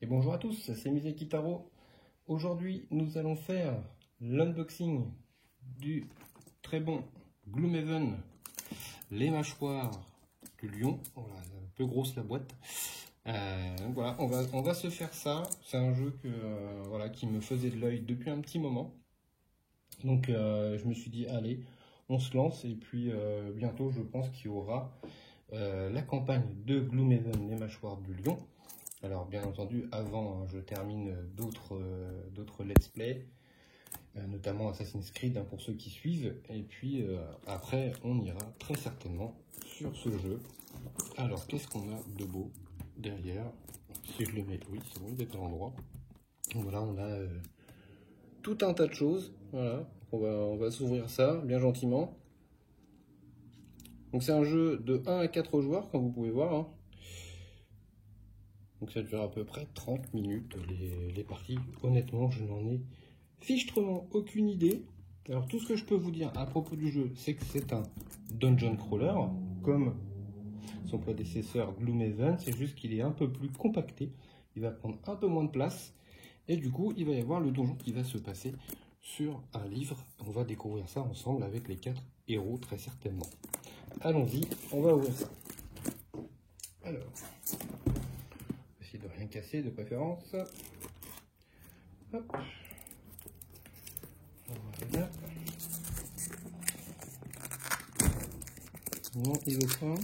Et bonjour à tous, c'est Miseki Taro. Aujourd'hui, nous allons faire l'unboxing du très bon Gloomhaven, les mâchoires du lion. Voilà, un peu grosse la boîte. Voilà, on va se faire ça. C'est un jeu voilà, qui me faisait de l'œil depuis un petit moment. Donc je me suis dit, allez, on se lance. Et puis bientôt, je pense qu'il y aura la campagne de Gloomhaven, les mâchoires du lion. Alors bien entendu, avant, je termine d'autres let's play, notamment Assassin's Creed pour ceux qui suivent. Et puis après, on ira très certainement sur ce jeu. Alors, qu'est-ce qu'on a de beau derrière? Si je le mets, oui, c'est bon, il est à l'endroit. Donc voilà, on a tout un tas de choses. Voilà, on va s'ouvrir ça bien gentiment. Donc c'est un jeu de 1 à 4 joueurs, comme vous pouvez voir, hein. Donc ça dure à peu près 30 minutes les parties. Honnêtement, je n'en ai fichtrement aucune idée. Alors tout ce que je peux vous dire à propos du jeu, c'est que c'est un dungeon crawler, comme son prédécesseur Gloomhaven. C'est juste qu'il est un peu plus compacté. Il va prendre un peu moins de place. Et du coup, il va y avoir le donjon qui va se passer sur un livre. On va découvrir ça ensemble avec les 4 héros, très certainement. Allons-y, on va ouvrir ça. Alors... de rien casser de préférence. Hop. Voilà. Non, il veut pas.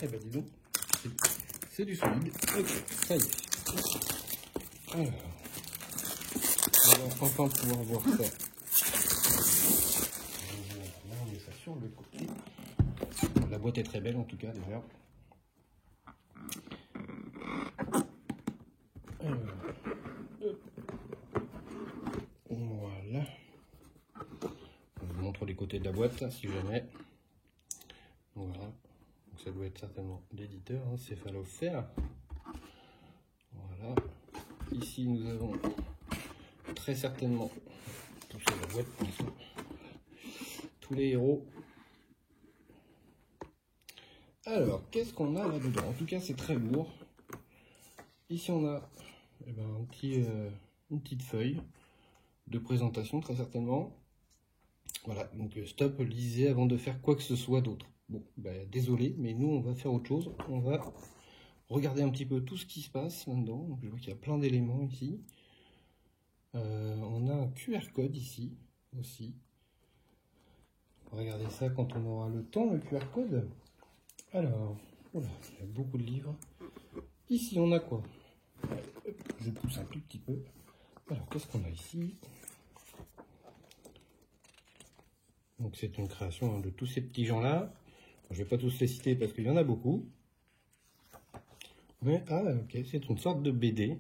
Eh ben dis donc, c'est du solide. Ok, ça y est. Alors, on va enfin pouvoir voir ça. Là, on met ça sur le côté. La boîte est très belle en tout cas déjà. Voilà. On vous montre les côtés de la boîte si jamais. Voilà. Donc ça doit être certainement l'éditeur, hein, Céphalofair. Voilà. Ici nous avons très certainement touché la boîte pour tous les héros. Alors, qu'est-ce qu'on a là-dedans? En tout cas, c'est très lourd. Ici, on a une petite feuille de présentation, très certainement. Voilà, donc stop, lisez avant de faire quoi que ce soit d'autre. Bon, désolé, mais nous, on va faire autre chose. On va regarder un petit peu tout ce qui se passe là-dedans. Donc, je vois qu'il y a plein d'éléments ici. On a un QR code ici aussi. On va regarder ça quand on aura le temps, le QR code. Alors, voilà, il y a beaucoup de livres. Ici, on a quoi? Je pousse un tout petit peu. Alors, qu'est-ce qu'on a ici? Donc, c'est une création de tous ces petits gens-là. Je ne vais pas tous les citer parce qu'il y en a beaucoup. Mais, ah, ok, c'est une sorte de BD.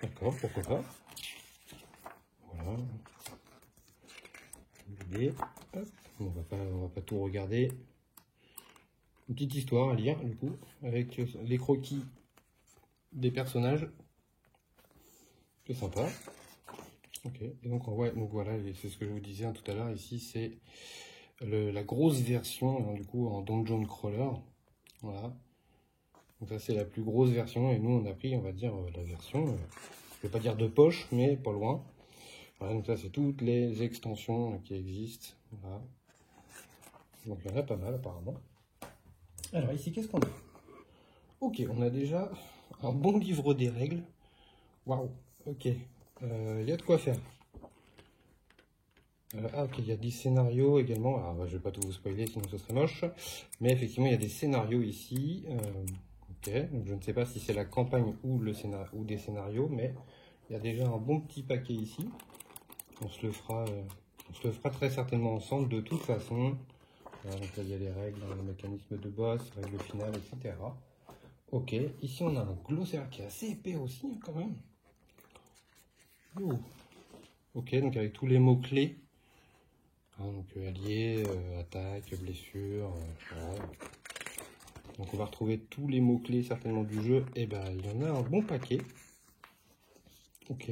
D'accord, pourquoi pas. Voilà. BD. Hop. On va pas tout regarder. Une petite histoire à lire, du coup, avec les croquis des personnages. C'est sympa. Ok, et donc voilà, c'est ce que je vous disais tout à l'heure. Ici, c'est la grosse version, hein, du coup, en dungeon crawler. Voilà. Donc ça, c'est la plus grosse version. Et nous, on a pris, on va dire, la version, je ne vais pas dire de poche, mais pas loin. Voilà, donc ça, c'est toutes les extensions qui existent. Voilà. Donc il y en a pas mal, apparemment. Alors ici, qu'est-ce qu'on a? Ok, on a déjà un bon livre des règles. Waouh, ok. Il y a de quoi faire. Ok, il y a des scénarios également. Alors, je vais pas tout vous spoiler, sinon ce serait moche. Mais effectivement, il y a des scénarios ici. Ok, donc je ne sais pas si c'est la campagne ou des scénarios, mais il y a déjà un bon petit paquet ici. On se le fera très certainement ensemble de toute façon. Voilà, donc là, il y a les règles, le mécanisme de boss, règles finales, etc. Ok, ici on a un glossaire qui est assez épais aussi, hein, quand même. Oh. Ok, donc avec tous les mots-clés. Hein, donc allié, attaque, blessure, voilà. Donc on va retrouver tous les mots-clés certainement du jeu. Et ben il y en a un bon paquet. Ok.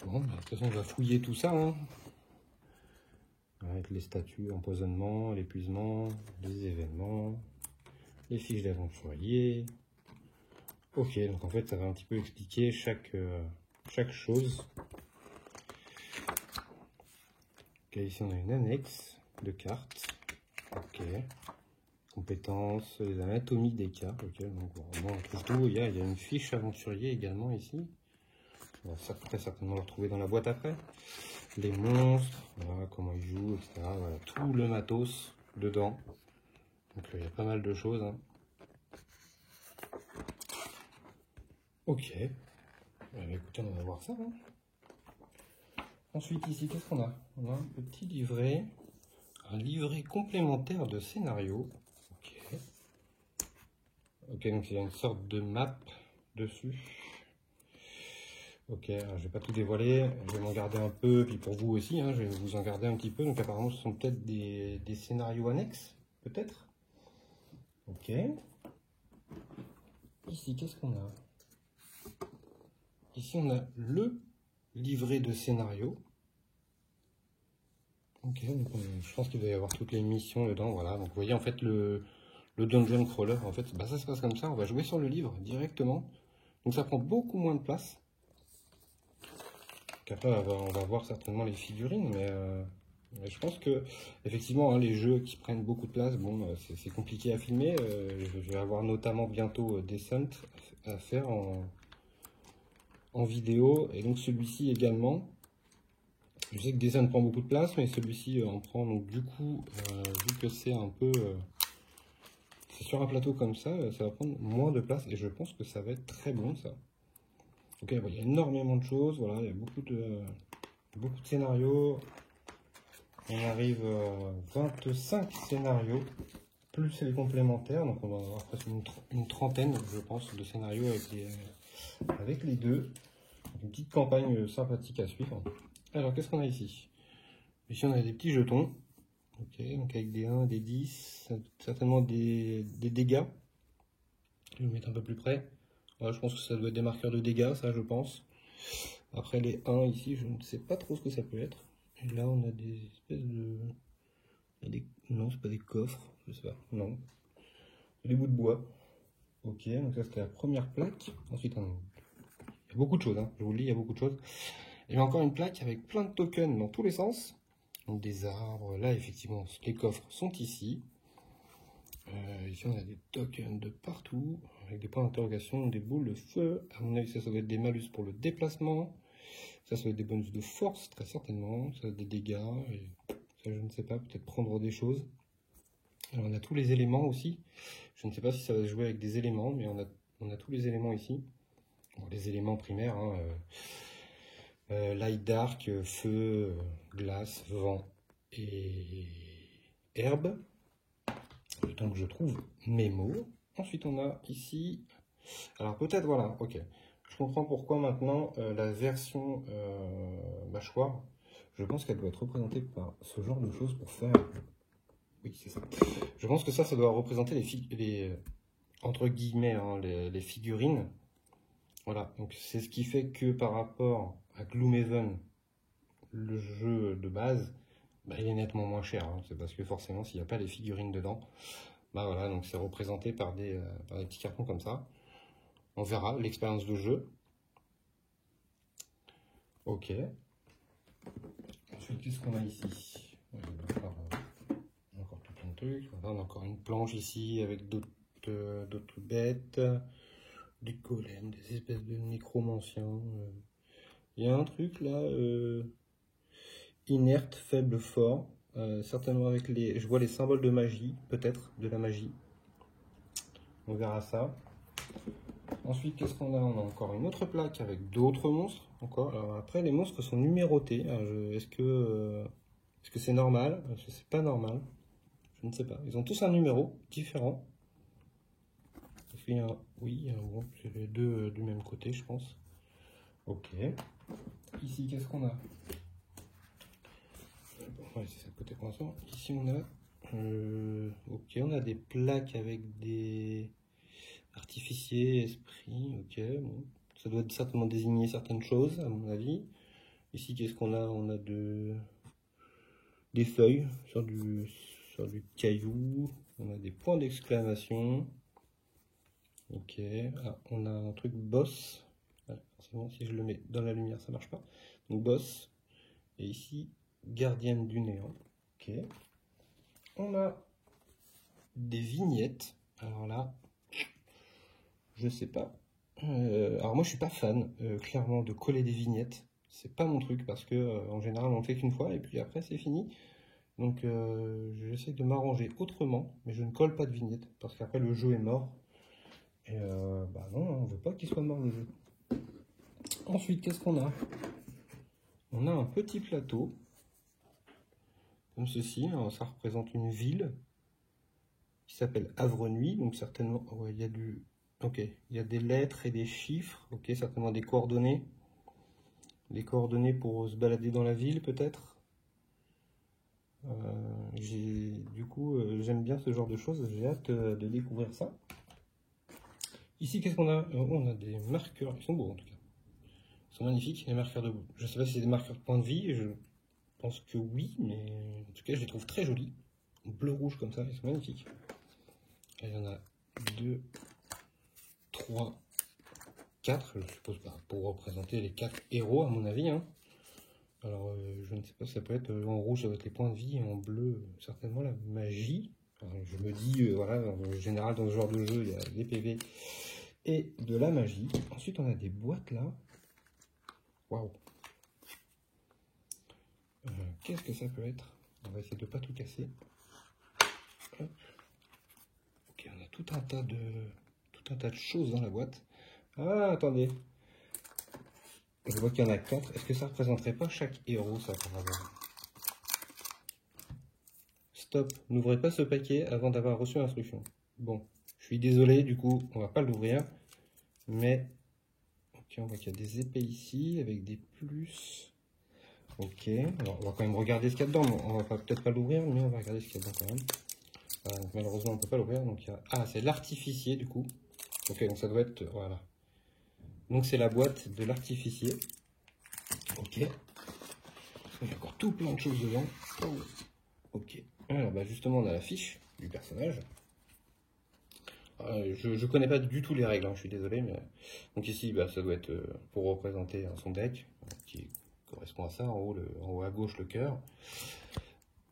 Bon, de toute façon on va fouiller tout ça, hein. avec les statuts, empoisonnement, l'épuisement, les événements, les fiches d'aventurier. Ok, donc en fait ça va un petit peu expliquer chaque chose. Ok, ici on a une annexe de cartes. Ok. Compétences, les anatomies des cartes. Ok, donc on trouve tout. Il y a une fiche aventurier également ici. On va très certainement le retrouver dans la boîte après. Les monstres, voilà, comment ils jouent, etc. Voilà, tout le matos dedans. Donc il y a pas mal de choses. Hein. Ok. Écoutez, on va voir ça. Hein. Ensuite, ici, qu'est-ce qu'on a? On a un petit livret. Un livret complémentaire de scénario. Ok. Ok, donc il y a une sorte de map dessus. Ok, alors je vais pas tout dévoiler, je vais m'en garder un peu, puis pour vous aussi, hein, je vais vous en garder un petit peu. Donc apparemment ce sont peut-être des scénarios annexes, peut-être. Ok. Ici, qu'est-ce qu'on a? Ici on a le livret de scénario. Ok, donc je pense qu'il va y avoir toutes les missions dedans, voilà. Donc vous voyez en fait le dungeon crawler, en fait, bah, ça se passe comme ça, on va jouer sur le livre directement. Donc ça prend beaucoup moins de place. Après, on va voir certainement les figurines, mais je pense que effectivement, hein, les jeux qui prennent beaucoup de place, bon, c'est compliqué à filmer. Je vais avoir notamment bientôt Descent à faire en vidéo, et donc celui-ci également. Je sais que Descent prend beaucoup de place, mais celui-ci en prend, donc du coup, vu que c'est un peu... c'est sur un plateau comme ça va prendre moins de place, et je pense que ça va être très bon, ça. Ok, bon, il y a énormément de choses, voilà, il y a beaucoup de scénarios. On arrive à 25 scénarios, plus les complémentaires, donc on va avoir presque une trentaine, je pense, de scénarios avec les deux. Une petite campagne sympathique à suivre. Alors, qu'est-ce qu'on a ici? Ici, on a des petits jetons, ok, donc avec des 1, des 10, certainement des dégâts. Je vais le mettre un peu plus près. Voilà, je pense que ça doit être des marqueurs de dégâts, ça, je pense. Après, les 1 ici, je ne sais pas trop ce que ça peut être. Et là, on a des espèces de... Non, c'est pas des coffres, je sais pas, non. Des bouts de bois. Ok, donc ça c'était la première plaque. Ensuite, il y a beaucoup de choses, hein. Je vous le dis, il y a beaucoup de choses. Et encore une plaque avec plein de tokens dans tous les sens. Donc des arbres, là effectivement, les coffres sont ici. Ici on a des tokens de partout, avec des points d'interrogation, des boules de feu. À mon avis, ça doit être des malus pour le déplacement. Ça doit être des bonus de force, très certainement. Ça doit être des dégâts. Et ça, je ne sais pas, peut-être prendre des choses. Alors, on a tous les éléments aussi. Je ne sais pas si ça va se jouer avec des éléments, mais on a tous les éléments ici. Bon, les éléments primaires, hein, light, dark, feu, glace, vent et herbe. Le temps que je trouve mes mots. Ensuite, on a ici... Alors peut-être, voilà, ok. Je comprends pourquoi maintenant la version mâchoire, je pense qu'elle doit être représentée par ce genre de choses pour faire... Oui, c'est ça. Je pense que ça doit représenter les entre guillemets, hein, les figurines. Voilà, donc c'est ce qui fait que par rapport à Gloomhaven, le jeu de base, bah, il est nettement moins cher. Hein. C'est parce que forcément, s'il n'y a pas les figurines dedans, bah voilà, donc c'est représenté par des petits cartons comme ça. On verra l'expérience de jeu. Ok. Ensuite, qu'est-ce qu'on a ici? Encore tout plein de trucs. Voilà, on a encore une planche ici avec d'autres bêtes, des golems, des espèces de nécromanciens. Il y a un truc là, inerte, faible, fort. Certainement avec les... Je vois les symboles de magie, peut-être, de la magie. On verra ça. Ensuite, qu'est-ce qu'on a? On a encore une autre plaque avec d'autres monstres. Encore. Alors, après, les monstres sont numérotés. Est-ce que c'est normal? Est-ce que c'est pas normal? Je ne sais pas. Ils ont tous un numéro différent. Oui, bon, c'est les deux du même côté, je pense. Ok. Ici, qu'est-ce qu'on a? Ouais, c'est ça le côté pour l'instant. Ici, on a... ok, on a des plaques avec des artificiers, esprits. Ok, bon. Ça doit certainement désigner certaines choses, à mon avis. Ici, qu'est-ce qu'on a? On a des feuilles sur du caillou. On a des points d'exclamation. Ok, ah, on a un truc boss. Voilà, forcément, si je le mets dans la lumière, ça marche pas. Donc boss. Et ici, gardienne du néant. Ok. On a des vignettes. Alors là, je sais pas. Alors moi, je suis pas fan, clairement, de coller des vignettes. C'est pas mon truc parce que en général, on le fait qu'une fois et puis après, c'est fini. Donc, j'essaie de m'arranger autrement, mais je ne colle pas de vignettes parce qu'après, le jeu est mort. Et bah non, on veut pas qu'il soit mort le jeu. Ensuite, qu'est-ce qu'on a? On a un petit plateau, comme ceci. Alors, ça représente une ville qui s'appelle Havre-Nuit. Donc certainement, ouais, il y a du... Ok, il y a des lettres et des chiffres. Ok, certainement des coordonnées. Des coordonnées pour se balader dans la ville, peut-être. Du coup, j'aime bien ce genre de choses. J'ai hâte de découvrir ça. Ici, qu'est-ce qu'on a? On a des marqueurs. Ils sont beaux en tout cas. Ils sont magnifiques. Les marqueurs de... Je ne sais pas si c'est des marqueurs de point de vie. Je pense que oui, mais en tout cas, je les trouve très jolis. Bleu-rouge comme ça, ils sont magnifiques. Et il y en a 2, 3, 4, je suppose, pour représenter les 4 héros, à mon avis. Hein. Alors, je ne sais pas, ça peut être en rouge, ça va être les points de vie, et en bleu, certainement la magie. Alors, je me dis, voilà, en général, dans ce genre de jeu, il y a des PV et de la magie. Ensuite, on a des boîtes là. Waouh! Qu'est-ce que ça peut être? On va essayer de ne pas tout casser. Hop. Ok, on a tout un tas de choses dans la boîte. Ah, attendez. Je vois qu'il y en a 4. Est-ce que ça ne représenterait pas chaque héros, ça, par hasard? Stop. N'ouvrez pas ce paquet avant d'avoir reçu l'instruction. Bon, je suis désolé, du coup, on va pas l'ouvrir. Mais, ok, on voit qu'il y a des épées ici, avec des plus. Ok, alors on va quand même regarder ce qu'il y a dedans. On va peut-être pas l'ouvrir, mais on va regarder ce qu'il y a dedans quand même. Donc, malheureusement, on ne peut pas l'ouvrir. Donc, il y a... Ah, c'est l'artificier, du coup. Ok, donc ça doit être... Voilà. Donc c'est la boîte de l'artificier. Ok. Il y a encore tout plein de choses dedans. Oh. Ok. Alors bah justement on a la fiche du personnage. Je connais pas du tout les règles, hein, je suis désolé. Mais... Donc ici bah, ça doit être pour représenter son deck, qui correspond à ça, en haut à gauche le cœur.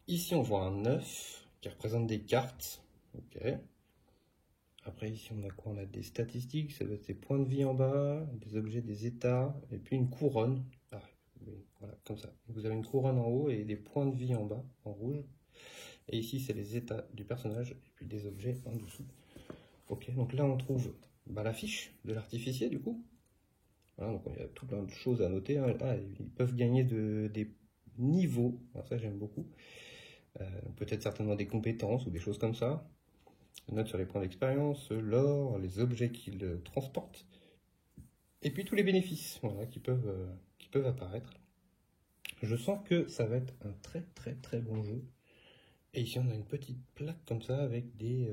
Ici on voit un 9 qui représente des cartes. Ok. Après ici on a quoi? On a des statistiques, ça doit être des points de vie en bas, des objets, des états, et puis une couronne. Ah, voilà, comme ça. Vous avez une couronne en haut et des points de vie en bas, en rouge. Et ici c'est les états du personnage, et puis des objets en dessous. Ok, donc là on trouve bah, la fiche de l'artificier du coup. Voilà, donc il y a tout plein de choses à noter. Hein. Ah, ils peuvent gagner des niveaux, alors ça j'aime beaucoup. Peut-être certainement des compétences ou des choses comme ça. Note sur les points d'expérience, l'or, les objets qu'ils transportent, et puis tous les bénéfices voilà, qui peuvent apparaître. Je sens que ça va être un très bon jeu. Et ici on a une petite plaque comme ça avec des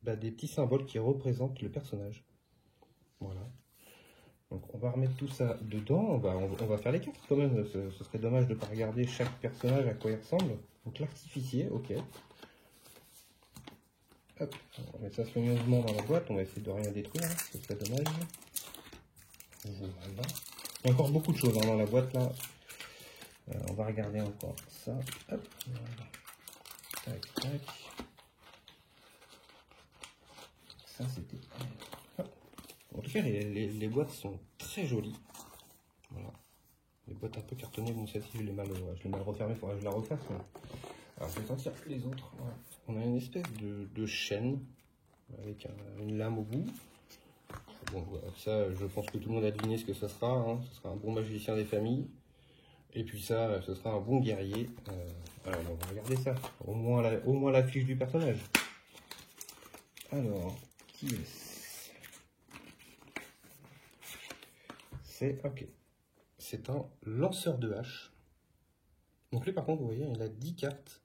petits symboles qui représentent le personnage. Voilà. Donc on va remettre tout ça dedans, on va faire les 4 quand même, ce serait dommage de ne pas regarder chaque personnage à quoi il ressemble. Donc l'artificier, ok. Hop, on va mettre ça soigneusement dans la boîte, on va essayer de rien détruire, hein, ce serait dommage. Voilà. Il y a encore beaucoup de choses hein, dans la boîte là. On va regarder encore ça. Hop, voilà. Tac, tac. Ça c'était... En tout cas, les boîtes sont très jolies. Voilà. Les boîtes un peu cartonnées, donc celle-ci je l'ai mal refermée, il faudra que je la refasse. Mais... Alors je vais sortir les autres. Voilà. On a une espèce de chaîne avec une lame au bout. Bon, voilà, ça, je pense que tout le monde a deviné ce que ça sera. Hein. Ce sera un bon magicien des familles. Et puis ça, ce sera un bon guerrier. Alors, on va regarder ça. Au moins la fiche du personnage. Alors, qui est-ce? C'est, ok. C'est un lanceur de hache. Donc lui, par contre, vous voyez, il a 10 cartes.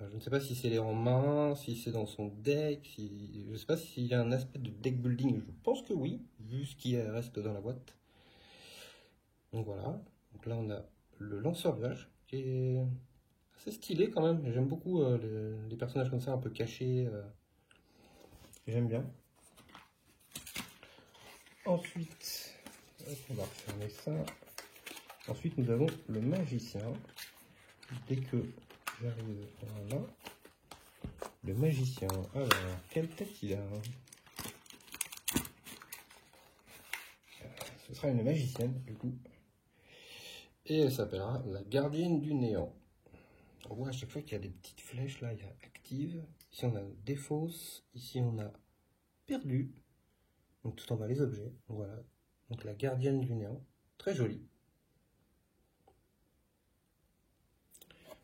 Je ne sais pas si c'est les en main, si c'est dans son deck, je ne sais pas s'il y a un aspect de deck building. Je pense que oui, vu ce qui reste dans la boîte. Donc voilà. Donc là, on a le lanceur de hache qui est C'est stylé quand même. J'aime beaucoup les personnages comme ça, un peu cachés. J'aime bien. Ensuite, on va refermer ça. Ensuite, nous avons le magicien. Dès que j'arrive, voilà. Le magicien. Alors, quelle tête il a? Ce sera une magicienne, du coup. Et elle s'appellera la gardienne du néant. On voit à chaque fois qu'il y a des petites flèches, là, il y a active. Ici, on a défausse. Ici, on a perdu. Donc, tout en bas, les objets. Voilà. Donc, la gardienne du néant. Très jolie.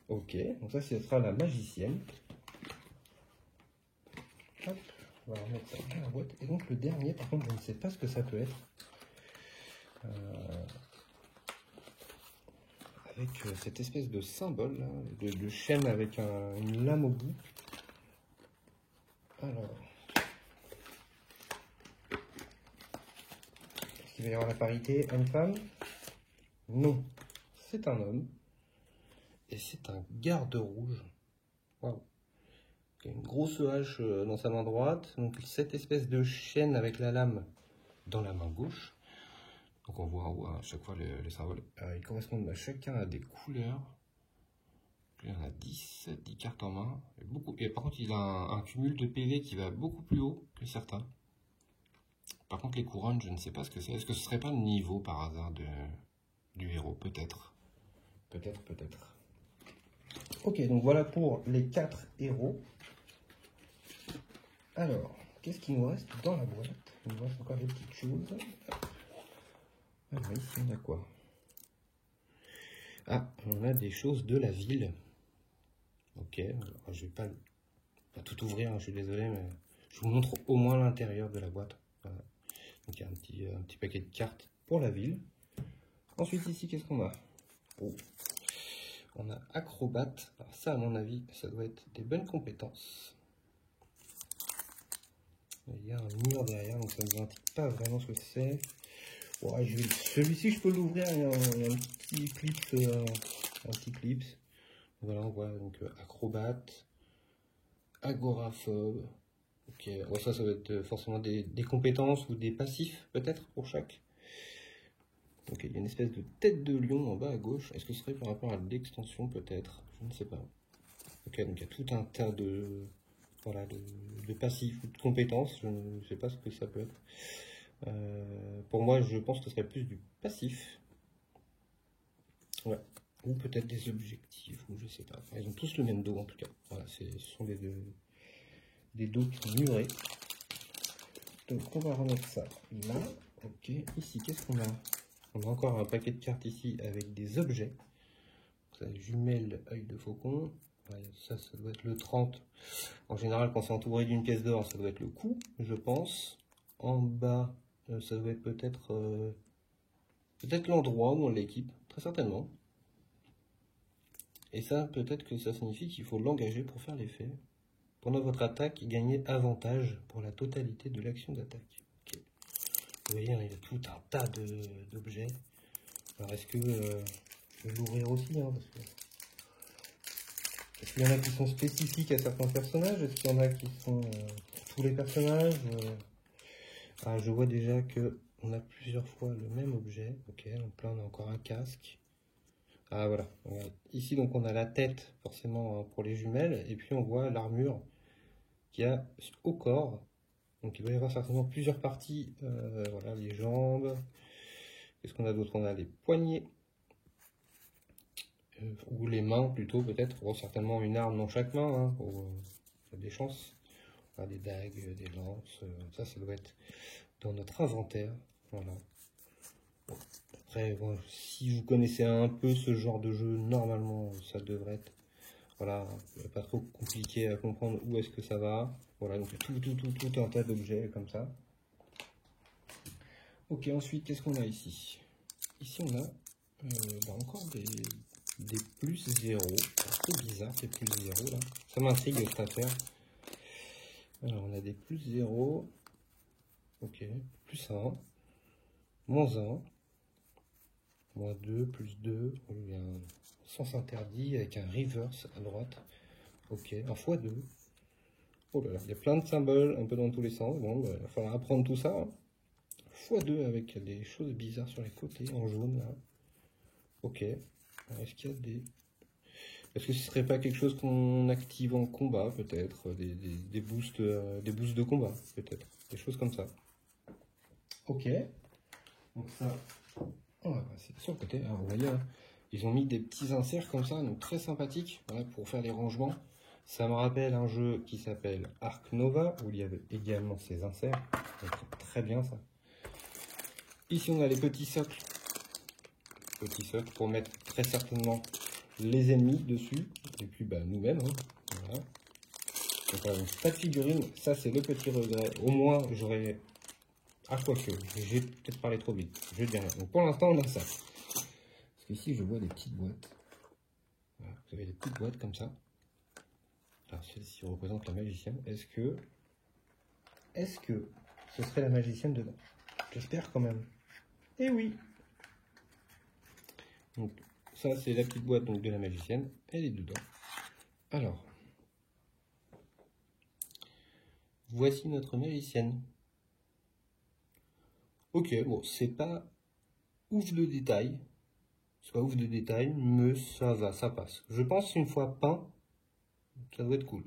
Ok. Donc, ça, ce sera la magicienne. Hop. On va remettre ça dans la boîte. Et donc, le dernier, par contre, je ne sais pas ce que ça peut être. Avec cette espèce de symbole, là, de chaîne avec une lame au bout. Alors, est-ce qu'il va y avoir la parité homme-femme? Non, c'est un homme. Et c'est un garde rouge. Waouh. Il y a une grosse hache dans sa main droite. Donc cette espèce de chaîne avec la lame dans la main gauche. Donc on voit en haut à chaque fois les symboles. Ils correspondent à chacun à des couleurs. Il y en a 10 cartes en main. Et par contre, il a un cumul de PV qui va beaucoup plus haut que certains. Par contre, les couronnes, je ne sais pas ce que c'est. Est-ce que ce serait pas le niveau par hasard du héros? Peut-être. Peut-être. Ok, donc voilà pour les 4 héros. Alors, qu'est-ce qu'il nous reste dans la boîte? Il nous reste encore des petites choses. Alors ici, on a quoi? Ah, on a des choses de la ville. Ok, alors, je vais pas tout ouvrir, hein, je suis désolé, mais je vous montre au moins l'intérieur de la boîte. Voilà. Donc il y a un petit paquet de cartes pour la ville. Ensuite ici, qu'est-ce qu'on a? Oh. On a acrobate. Alors ça, à mon avis, ça doit être des bonnes compétences. Il y a un mur derrière, donc ça ne nous indique pas vraiment ce que c'est. Ouais, celui-ci, je peux l'ouvrir. Il y a un petit clip. Voilà, on voit donc acrobate, agoraphobe. Ok, ouais, ça va être forcément des compétences ou des passifs, peut-être, pour chaque. Ok, il y a une espèce de tête de lion en bas à gauche. Est-ce que ce serait par rapport à l'extension, peut-être? Je ne sais pas. Ok, donc il y a tout un tas de passifs ou de compétences. Je ne sais pas ce que ça peut être. Pour moi, je pense que ce serait plus du passif. Ouais. Ou peut-être des objectifs, ou je sais pas. Enfin, ils ont tous le même dos en tout cas. Voilà, ce sont des dos qui murés. Donc on va remettre ça là. Ok, ici, qu'est-ce qu'on a? On a encore un paquet de cartes ici avec des objets. Ça, jumelle, œil de faucon. Ouais, ça doit être le 30. En général, quand c'est entouré d'une pièce d'or, ça doit être le coup, je pense. En bas, ça doit être peut-être l'endroit où on l'équipe, très certainement. Et ça, peut-être que ça signifie qu'il faut l'engager pour faire l'effet. Pendant votre attaque, gagnez avantage pour la totalité de l'action d'attaque. Okay. Vous voyez, il y a tout un tas d'objets. Alors, est-ce que je vais l'ouvrir aussi, hein, est-ce qu'il y en a qui sont spécifiques à certains personnages? Est-ce qu'il y en a qui sont pour tous les personnages? Ah, je vois déjà que on a plusieurs fois le même objet. Ok, donc là on a encore un casque. Ah voilà. Ici donc on a la tête forcément pour les jumelles et puis on voit l'armure qui a au corps. Donc il doit y avoir certainement plusieurs parties. Voilà, les jambes. Qu'est-ce qu'on a d'autre? On a les poignets. Ou les mains plutôt peut-être. Bon, certainement une arme dans chaque main hein, pour des chances. Voilà, des dagues, des lances. Ça doit être dans notre inventaire. Voilà. Bon. Après, bon, si vous connaissez un peu ce genre de jeu, normalement ça devrait être voilà, pas trop compliqué à comprendre où est-ce que ça va. Voilà, donc tout un tas d'objets comme ça. Ok, ensuite, qu'est-ce qu'on a ici? Ici, on a encore des plus 0. C'est bizarre, ces plus 0 là. Ça m'intrigue cette affaire. Alors, on a des plus 0. Ok, plus 1. Moins 1. Moins 2, plus 2. Il y a sens interdit avec un reverse à droite. Ok, un x2. Oh là là, il y a plein de symboles un peu dans tous les sens. Bon, bah, il va falloir apprendre tout ça. Hein. x2 avec des choses bizarres sur les côtés en jaune là. Ok. Est-ce qu'il y a des... Est-ce que ce serait pas quelque chose qu'on active en combat peut-être, des boosts de combat peut-être, des choses comme ça. Ok. Donc ça, on va passer sur le côté. Alors vous voyez, hein, ils ont mis des petits inserts comme ça, donc très sympathiques, voilà, pour faire les rangements. Ça me rappelle un jeu qui s'appelle Ark Nova, où il y avait également ces inserts. Donc très bien ça. Ici on a les petits socles. Petits socles pour mettre très certainement les ennemis dessus. Et puis bah, nous-mêmes. Hein. Voilà. Donc, pas de figurine, ça c'est le petit regret. Au moins j'aurais... Ah quoique, j'ai peut-être parlé trop vite. Je dis rien. Donc pour l'instant on a ça. Parce qu'ici je vois des petites boîtes. Voilà, vous avez des petites boîtes comme ça. Alors celle-ci représente la magicienne. Est-ce que ce serait la magicienne dedans? J'espère quand même. Eh oui. Donc ça c'est la petite boîte donc, de la magicienne. Elle est dedans. Alors. Voici notre magicienne. Ok, bon, c'est pas ouf de détail. C'est pas ouf de détail, mais ça va, ça passe. Je pense qu'une fois peint, ça doit être cool.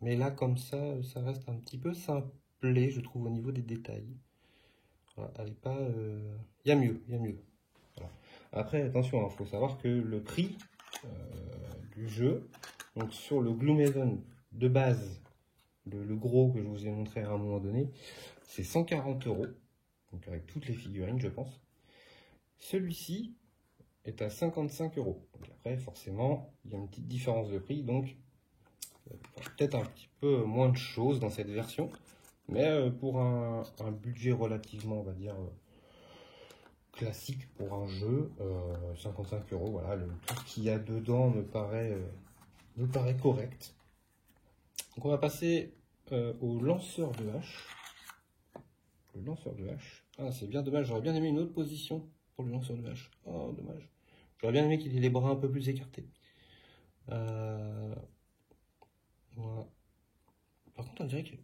Mais là, comme ça reste un petit peu simplé, je trouve, au niveau des détails. Voilà, elle est pas... Il y a mieux, il y a mieux. Voilà. Après, attention, il faut savoir que le prix du jeu, donc sur le Gloomhaven de base, le gros que je vous ai montré à un moment donné, c'est 140 €, donc avec toutes les figurines, je pense. Celui-ci est à 55 €. Donc après, forcément, il y a une petite différence de prix, donc peut-être un petit peu moins de choses dans cette version, mais pour un budget relativement, on va dire, classique pour un jeu, 55 €, voilà, tout ce qu'il y a dedans me paraît correct. Donc on va passer au lanceur de hache. Le lanceur de hache. Ah, c'est bien dommage, j'aurais bien aimé une autre position pour le lanceur de hache. Oh, dommage. J'aurais bien aimé qu'il ait les bras un peu plus écartés. Voilà. Par contre, on dirait que...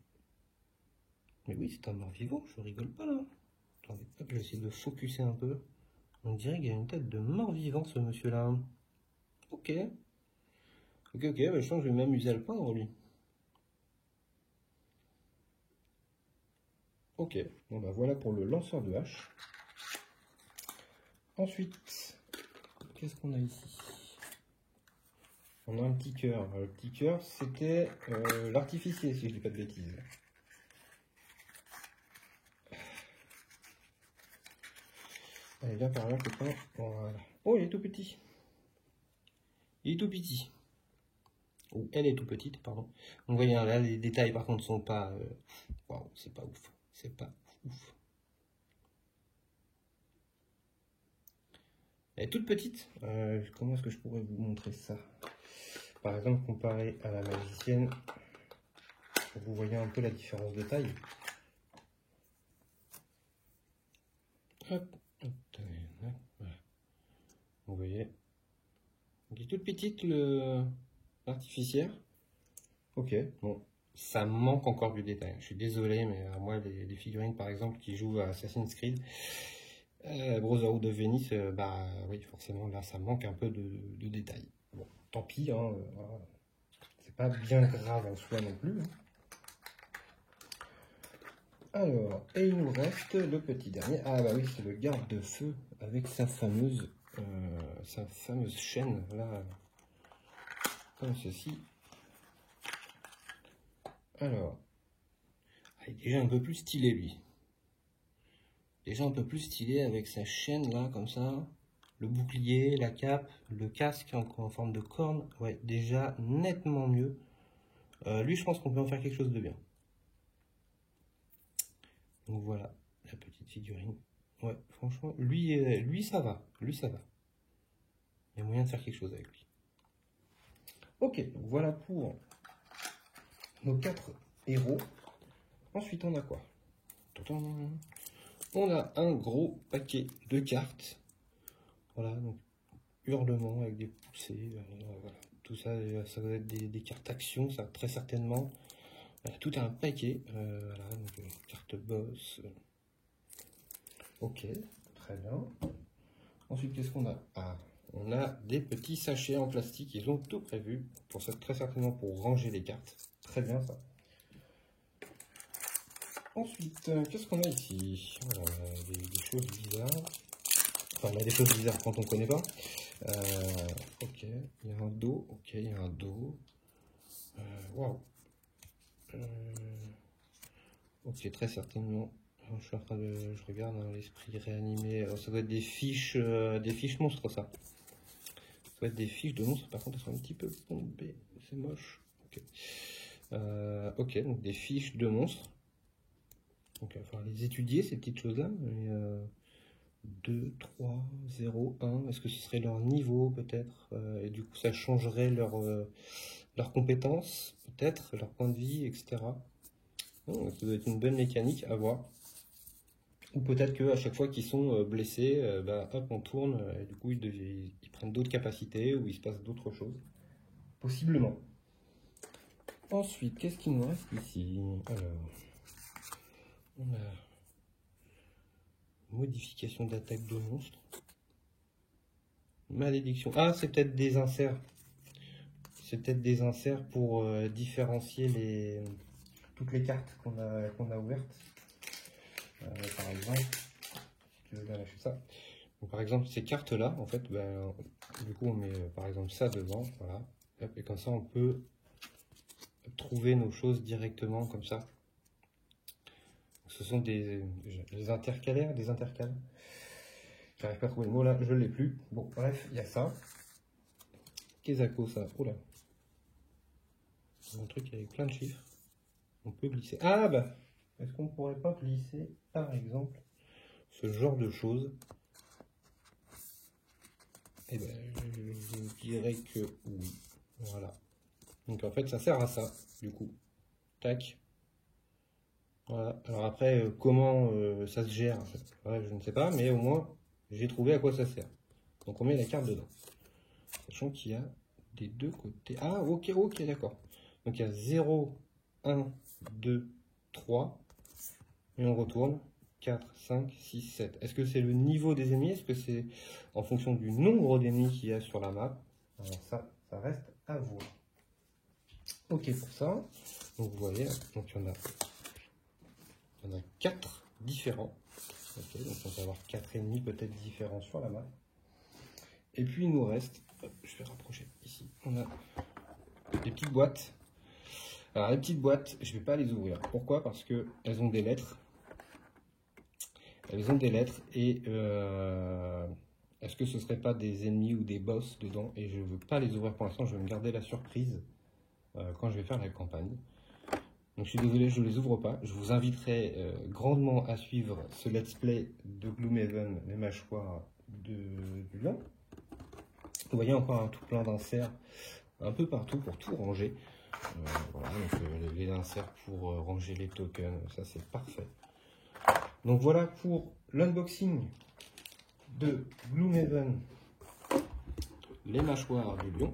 Mais oui, c'est un mort-vivant, je rigole pas là. Attendez, hop, je vais essayer de focuser un peu. On dirait qu'il a une tête de mort-vivant, ce monsieur-là. Ok. Ok, bah, je pense que je vais m'amuser à le peindre, lui. Ok, bon bah voilà pour le lanceur de hache. Ensuite, qu'est-ce qu'on a ici? On a un petit cœur. Le petit cœur, c'était l'artificier, si je dis pas de bêtises. Allez, viens par là, copain. Voilà. Oh, il est tout petit. Il est tout petit. Ou elle est tout petite, pardon. Donc, vous voyez, là, les détails, par contre, sont pas... Waouh, c'est pas ouf. C'est pas ouf. Elle est toute petite. Comment est-ce que je pourrais vous montrer ça? Par exemple, comparé à la magicienne, vous voyez un peu la différence de taille. Hop, hop, voilà. Vous voyez, elle est toute petite l'artificière. Ok, bon, ça manque encore du détail. Je suis désolé, mais moi, les figurines, par exemple, qui jouent à Assassin's Creed, Brotherhood of Venice, bah oui, forcément, là, ça manque un peu de détails. Bon, tant pis, hein, voilà. C'est pas bien grave en soi non plus. Hein. Alors, et il nous reste le petit dernier. Ah bah oui, c'est le garde-feu avec sa fameuse chaîne, là, comme ceci. Alors, il est déjà un peu plus stylé, lui. Déjà un peu plus stylé avec sa chaîne, là, comme ça. Le bouclier, la cape, le casque en forme de corne. Ouais, déjà nettement mieux. Lui, je pense qu'on peut en faire quelque chose de bien. Donc voilà, la petite figurine. Ouais, franchement, lui ça va. Lui, ça va. Il y a moyen de faire quelque chose avec lui. Ok, donc voilà pour nos 4 héros. Ensuite, on a quoi? On a un gros paquet de cartes. Voilà, donc hurlements, avec des poussées. Voilà. Tout ça, ça doit être des cartes action, ça très certainement. Tout est un paquet. Voilà, donc, carte boss. Ok, très bien. Ensuite, qu'est-ce qu'on a? Ah, on a des petits sachets en plastique. Ils ont tout prévu, pour ça, très certainement pour ranger les cartes. Très bien ça. Ensuite, qu'est-ce qu'on a ici? Voilà, des choses bizarres. Enfin, on a des choses bizarres quand on ne connaît pas. Ok, il y a un dos. Ok, il y a un dos. Waouh. Ok, très certainement. Je suis en train de, je regarde l'esprit réanimé. Alors, ça doit être des fiches monstres, ça. Ça doit être des fiches de monstres. Par contre, elles sont un petit peu bombées. C'est moche. Ok. Ok, donc des fiches de monstres. Donc, il va falloir les étudier, ces petites choses-là. 2, 3, 0, 1. Est-ce que ce serait leur niveau, peut-être? Et du coup, ça changerait leurs compétences, peut-être, leur point de vie, etc. Donc, ça doit être une bonne mécanique à voir. Ou peut-être qu'à chaque fois qu'ils sont blessés, hop, on tourne, et du coup, ils prennent d'autres capacités, ou il se passe d'autres choses. Possiblement. Ensuite, qu'est-ce qu'il nous reste ici? Alors, on a modification d'attaque de monstre. Malédiction. Ah, c'est peut-être des inserts. C'est peut-être des inserts pour différencier toutes les cartes qu'on a ouvertes. Par exemple, si tu veux bien lâcher ça. Donc, par exemple, ces cartes-là, en fait, du coup, on met par exemple ça devant. Voilà. Hop, et comme ça, on peut trouver nos choses directement comme ça. Ce sont des intercalaires, des intercales. J'arrive pas à trouver le mot là, je ne l'ai plus. Bon, bref, il y a ça. Kezako, ça. Oh là. Un truc avec plein de chiffres. On peut glisser. Ah bah, est-ce qu'on pourrait pas glisser, par exemple, ce genre de choses? Eh ben, je dirais que oui. Voilà. Donc en fait, ça sert à ça, du coup. Tac. Voilà. Alors après, comment ça se gère, ouais, je ne sais pas, mais au moins, j'ai trouvé à quoi ça sert. Donc on met la carte dedans. Sachant qu'il y a des deux côtés. Ah, ok, d'accord. Donc il y a 0, 1, 2, 3. Et on retourne. 4, 5, 6, 7. Est-ce que c'est le niveau des ennemis? Est-ce que c'est en fonction du nombre d'ennemis qu'il y a sur la map? Alors ça reste à voir. Ok pour ça. Donc vous voyez, donc il y en a 4 différents. Ok, donc on va avoir 4 ennemis peut-être différents sur la map. Et puis il nous reste, je vais rapprocher ici, on a des petites boîtes. Alors les petites boîtes, je ne vais pas les ouvrir. Pourquoi? Parce qu'elles ont des lettres. Elles ont des lettres et est-ce que ce ne serait pas des ennemis ou des boss dedans? Et je ne veux pas les ouvrir pour l'instant, je vais me garder la surprise quand je vais faire la campagne. Donc je suis désolé, je ne les ouvre pas. Je vous inviterai grandement à suivre ce let's play de Gloomhaven, les mâchoires du lion. Vous voyez encore un tout plein d'inserts un peu partout pour tout ranger. Voilà, donc les inserts pour ranger les tokens, ça c'est parfait. Donc voilà pour l'unboxing de Gloomhaven, les mâchoires du lion.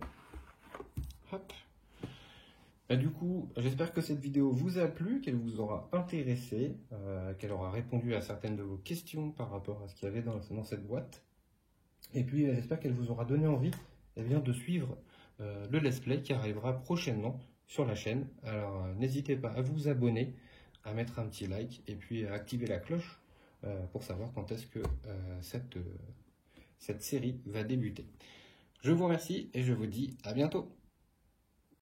Hop. Et du coup, j'espère que cette vidéo vous a plu, qu'elle vous aura intéressé, qu'elle aura répondu à certaines de vos questions par rapport à ce qu'il y avait dans cette boîte. Et puis j'espère qu'elle vous aura donné envie de suivre le let's play qui arrivera prochainement sur la chaîne. Alors n'hésitez pas à vous abonner, à mettre un petit like et puis à activer la cloche pour savoir quand est-ce que cette série va débuter. Je vous remercie et je vous dis à bientôt.